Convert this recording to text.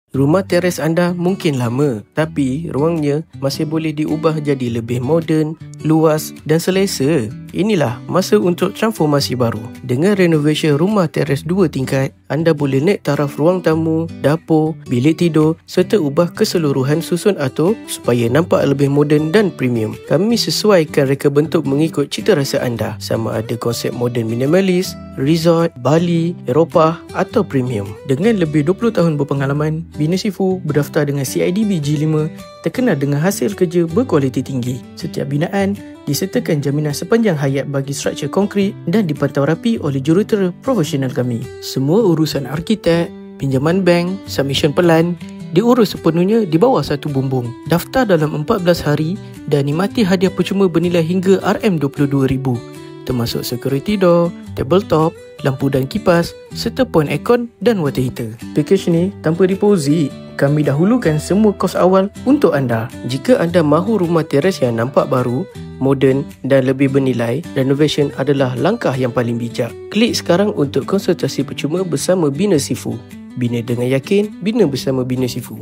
Rumah teres anda mungkin lama, tapi ruangnya masih boleh diubah jadi lebih moden, luas dan selesa. Inilah masa untuk transformasi baru. Dengan renovation rumah teres 2 tingkat, anda boleh naik taraf ruang tamu, dapur, bilik tidur serta ubah keseluruhan susun atur supaya nampak lebih moden dan premium. Kami sesuaikan reka bentuk mengikut cita rasa anda, sama ada konsep moden minimalis, resort, Bali, Eropah atau premium. Dengan lebih 20 tahun berpengalaman, Bina Sifu berdaftar dengan CIDB G5, terkenal dengan hasil kerja berkualiti tinggi. Setiap binaan disertakan jaminan sepanjang hayat bagi struktur konkrit dan dipantau rapi oleh jurutera profesional kami. Semua urusan arkitek, pinjaman bank, submission pelan diurus sepenuhnya di bawah satu bumbung. Daftar dalam 14 hari dan nikmati hadiah percuma bernilai hingga RM22,000, termasuk security door, tabletop, lampu dan kipas serta point aircon dan water heater. Package ni tanpa deposit. Kami dahulukan semua kos awal untuk anda. Jika anda mahu rumah teres yang nampak baru, moden dan lebih bernilai, renovation adalah langkah yang paling bijak. Klik sekarang untuk konsultasi percuma bersama Bina Sifu. Bina dengan yakin, bina bersama Bina Sifu.